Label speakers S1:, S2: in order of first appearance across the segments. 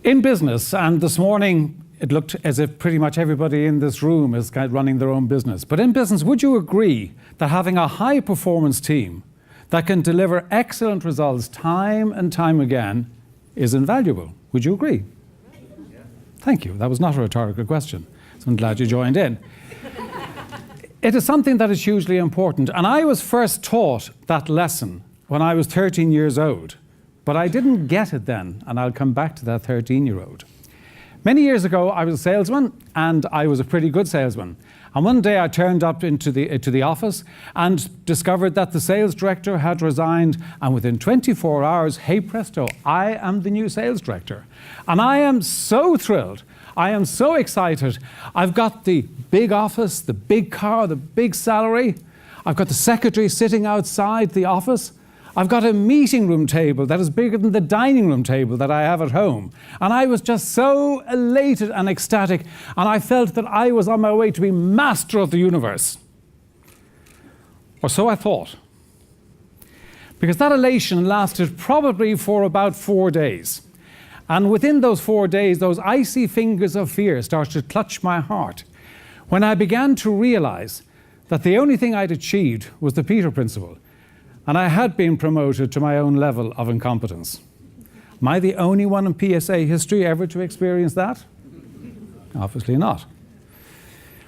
S1: In business, and this morning it looked as if pretty much everybody in this room is kind of running their own business. But in business, would you agree that having a high performance team that can deliver excellent results time and time again is invaluable? Would you agree? Yeah. Thank you. That was not a rhetorical question. So I'm glad you joined in. It is something that is hugely important. And I was first taught that lesson when I was 13 years old. But I didn't get it then, and I'll come back to that 13-year-old. Many years ago, I was a salesman, and I was a pretty good salesman. And one day I turned up into the office and discovered that the sales director had resigned, and within 24 hours, hey presto, I am the new sales director. And I am so thrilled. I am so excited. I've got the big office, the big car, the big salary. I've got the secretary sitting outside the office. I've got a meeting room table that is bigger than the dining room table that I have at home. And I was just so elated and ecstatic, and I felt that I was on my way to be master of the universe. Or so I thought. Because that elation lasted probably for about 4 days. And within those 4 days, those icy fingers of fear started to clutch my heart when I began to realize that the only thing I'd achieved was the Peter Principle. And I had been promoted to my own level of incompetence. Am I the only one in PSA history ever to experience that? Obviously not.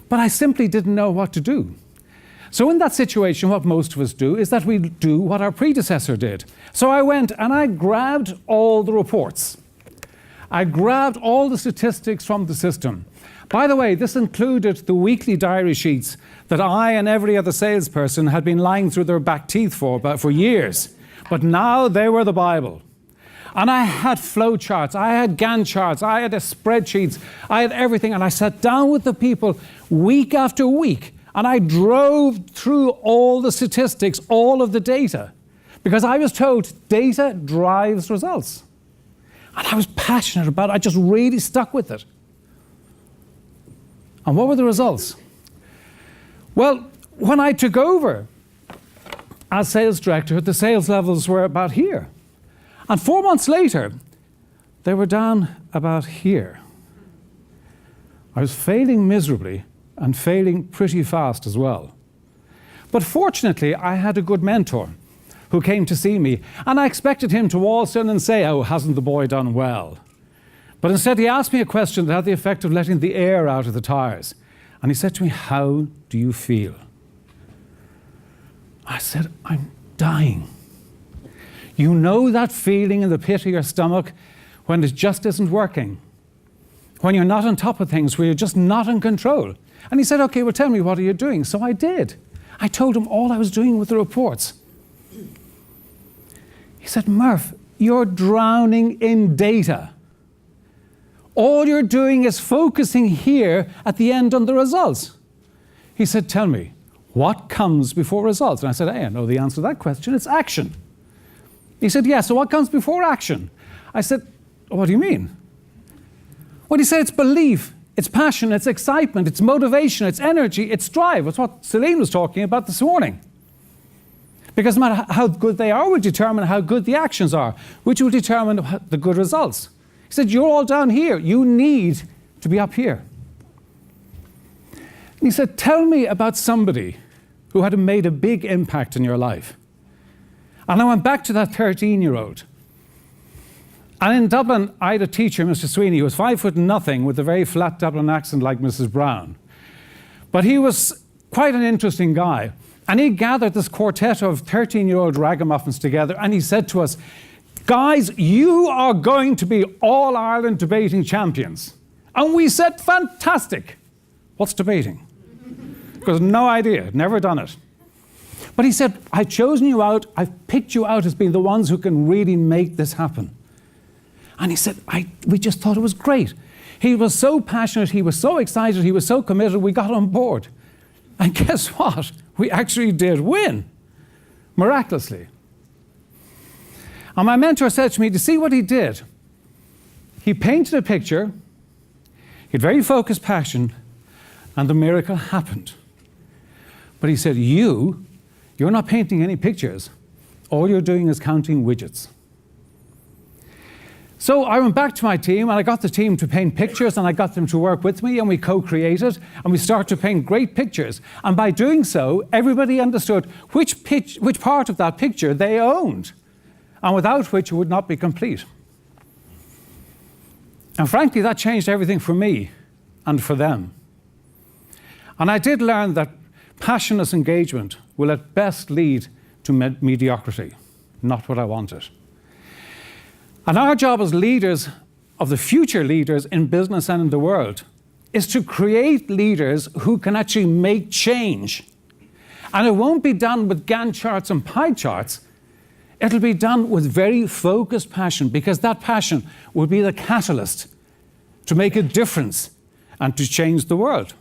S1: But I simply didn't know what to do. So in that situation, what most of us do is that we do what our predecessor did. So I went and I grabbed all the reports. I grabbed all the statistics from the system. By the way, this included the weekly diary sheets that I and every other salesperson had been lying through their back teeth for years. But now they were the Bible. And I had flow charts, I had Gantt charts, I had spreadsheets, I had everything. And I sat down with the people week after week, and I drove through all the statistics, all of the data, because I was told data drives results. And I was passionate about it. I just really stuck with it. And what were the results? Well, when I took over as sales director, the sales levels were about here. And 4 months later, they were down about here. I was failing miserably and failing pretty fast as well. But fortunately, I had a good mentor who came to see me, and I expected him to waltz in and say, "Oh, hasn't the boy done well?" But instead, he asked me a question that had the effect of letting the air out of the tires. And he said to me, "How do you feel?" I said, "I'm dying." You know that feeling in the pit of your stomach when it just isn't working? When you're not on top of things, where you're just not in control? And he said, "Okay, well, tell me, what are you doing?" So I did. I told him all I was doing with the reports. He said, "Murph, you're drowning in data. All you're doing is focusing here at the end on the results." He said, "Tell me, what comes before results?" And I said, "Hey, I know the answer to that question. It's action." He said, "Yeah, so what comes before action?" I said, "What do you mean?" Well, he said, "It's belief, it's passion, it's excitement, it's motivation, it's energy, it's drive." It's what Celine was talking about this morning. Because no matter how good they are will determine how good the actions are, which will determine the good results. He said, "You're all down here. You need to be up here." And he said, "Tell me about somebody who had made a big impact in your life." And I went back to that 13-year-old. And in Dublin, I had a teacher, Mr. Sweeney, who was 5'0" with a very flat Dublin accent like Mrs. Brown. But he was quite an interesting guy. And he gathered this quartet of 13-year-old ragamuffins together, and he said to us, "Guys, you are going to be All-Ireland debating champions." And we said, "Fantastic." What's debating? Because no idea, never done it. But he said, "I've chosen you out, I've picked you out as being the ones who can really make this happen." And he said, we just thought it was great. He was so passionate, he was so excited, he was so committed, we got on board. And guess what? We actually did win, miraculously. And my mentor said to me, to see what he did, he painted a picture, he had very focused passion, and the miracle happened. But he said, you're not painting any pictures. All you're doing is counting widgets. So I went back to my team and I got the team to paint pictures and I got them to work with me and we co-created and we started to paint great pictures. And by doing so, everybody understood which part of that picture they owned and without which it would not be complete. And frankly, that changed everything for me and for them. And I did learn that passionless engagement will at best lead to mediocrity, not what I wanted. And our job as leaders of the future leaders in business and in the world is to create leaders who can actually make change. And it won't be done with Gantt charts and pie charts. It'll be done with very focused passion, because that passion will be the catalyst to make a difference and to change the world.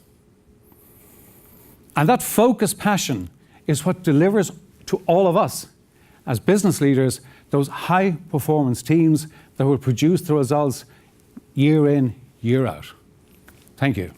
S1: And that focused passion is what delivers to all of us as business leaders those high-performance teams that will produce the results year in, year out. Thank you.